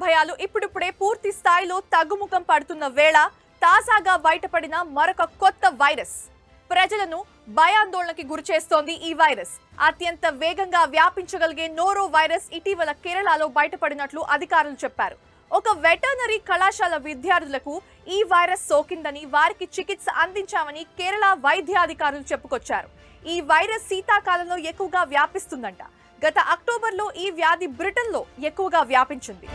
భయాలు ఇప్పుడిప్పుడే పూర్తి స్థాయిలో తగ్గుముఖం పడుతున్న వేళ తాజాగా బయటపడిన మరొక కొత్త వైరస్ ప్రజలను భయాందోళనకి గురిచేస్తోంది. ఈ వైరస్ అత్యంత వేగంగా వ్యాపించగలిగే నోరో వైరస్ ఇటీవల కేరళలో బయటపడినట్లు అధికారులు చెప్పారు. ఒక వెటర్నరీ కళాశాల విద్యార్థులకు ఈ వైరస్ సోకిందని, వారికి చికిత్స అందించామని కేరళ వైద్యాధికారులు చెప్పుకొచ్చారు. ఈ వైరస్ శీతాకాలంలో ఎక్కువగా వ్యాపిస్తుందంట. గత అక్టోబర్లో ఈ వ్యాధి బ్రిటన్లో ఎక్కువగా వ్యాపించింది.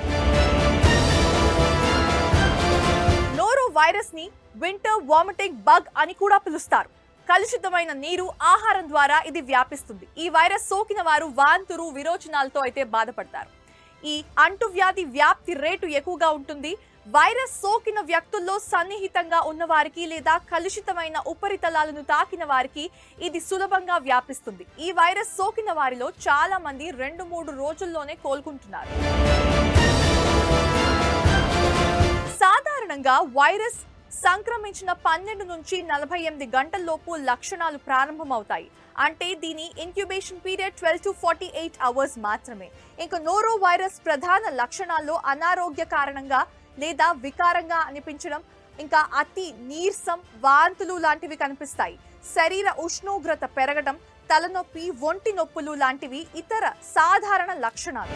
నోరో వైరస్ ని వింటర్ వామిటింగ్ బగ్ అని కూడా పిలుస్తారు. కలుషితమైన నీరు, ఆహారం ద్వారా ఇది వ్యాపిస్తుంది. ఈ వైరస్ సోకిన వారు వాంతులు, విరోచనాలతో అయితే బాధపడతారు. ఈ అంటువ్యాధి వ్యాప్తి రేటు ఎక్కువగా ఉంటుంది. వైరస్ సోకిన వ్యక్తుల్లో సన్నిహితంగా ఉన్న వారికి లేదా కలుషితమైన ఉపరితలాలను తాకిన వారికి ఇది సులభంగా వ్యాపిస్తుంది. ఈ వైరస్ సోకిన వారిలో చాలా మంది 2-3 రోజుల్లోనే కోలుకుంటున్నారు. సాధారణంగా వైరస్ సంక్రమించిన 12 నుంచి 48 గంటల్లోపు లక్షణాలు ప్రారంభమవుతాయి. అంటే దీని ఇంక్యుబేషన్ పీరియడ్ 12 to 48 అవర్స్ మాత్రమే. ఇంకా నోరో వైరస్ ప్రధాన లక్షణాల్లో అనారోగ్య కారణంగా లేదా వికారంగా అనిపించడం, ఇంకా అతి నీరసం, వాంతులు లాంటివి కనిపిస్తాయి. శరీర ఉష్ణోగ్రత పెరగడం, తలనొప్పి, ఒంటి నొప్పులు లాంటివి ఇతర సాధారణ లక్షణాలు.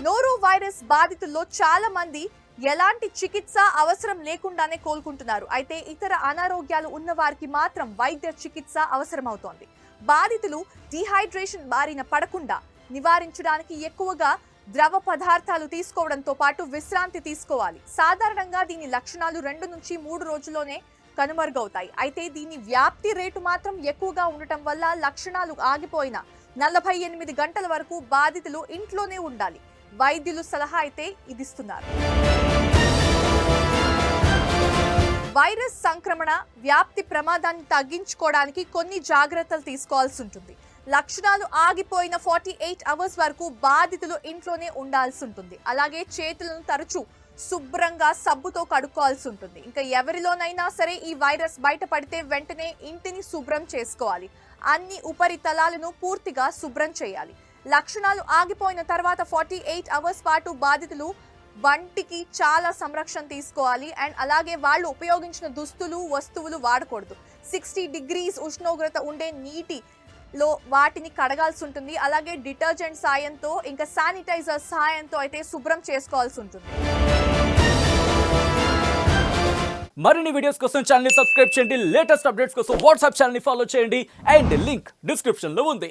నోరో వైరస్ బాధితుల్లో చాలా మంది ఎలాంటి చికిత్స అవసరం లేకుండానే కోలుకుంటున్నారు. అయితే ఇతర అనారోగ్యాలు ఉన్న వారికి మాత్రం వైద్య చికిత్స అవసరమవుతోంది. బాధితులు డీహైడ్రేషన్ బారిన పడకుండా నివారించడానికి ఎక్కువగా ద్రవ పదార్థాలు తీసుకోవడంతో పాటు విశ్రాంతి తీసుకోవాలి. సాధారణంగా దీని లక్షణాలు 2 నుంచి 3 రోజుల్లోనే కనుమరుగవుతాయి. అయితే దీని వ్యాప్తి రేటు మాత్రం ఎక్కువగా ఉండటం వల్ల లక్షణాలు ఆగిపోయిన 48 గంటల వరకు బాధితులు ఇంట్లోనే ఉండాలి. వైద్యులు సలహా అయితే ఇదిస్తున్నారు. వైరస్ సంక్రమణ వ్యాప్తి ప్రమాదాన్ని తగ్గించుకోవడానికి కొన్ని జాగ్రత్తలు తీసుకోవాల్సి ఉంటుంది. లక్షణాలు ఆగిపోయిన 48 అవర్స్ వరకు బాధితులు ఇంట్లోనే ఉండాల్సి ఉంటుంది. అలాగే చేతులను తరచూ శుభ్రంగా సబ్బుతో కడుక్కోవాల్సి ఉంటుంది. ఇంకా ఎవరిలోనైనా సరే ఈ వైరస్ బయటపడితే వెంటనే ఇంటిని శుభ్రం చేసుకోవాలి. అన్ని ఉపరితలాలను పూర్తిగా శుభ్రం చేయాలి. లక్షణాలు ఆగిపోయిన తర్వాత 48 అవర్స్ పాటు బాధితులు వంటికి చాలా సంరక్షణ తీసుకోవాలి. అండ్ అలాగే వాళ్ళు ఉపయోగించిన దుస్తులు, వస్తువులు వాడకూడదు. 60 degrees ఉష్ణోగ్రత ఉండే నీటిలో వాటిని కడగాల్సి ఉంటుంది. అలాగే డిటర్జెంట్ సాయంతో, ఇంకా శానిటైజర్ సాయంతో అయితే శుభ్రం చేసుకోవాల్సి ఉంటుంది. మరిన్ని వీడియోస్ కోసం ఛానల్ ని సబ్స్క్రైబ్ చేయండి. లేటెస్ట్ అప్డేట్స్ కోసం వాట్సాప్ ఛానల్ ని ఫాలో చేయండి. అండ్ లింక్ డిస్క్రిప్షన్ లో ఉంది.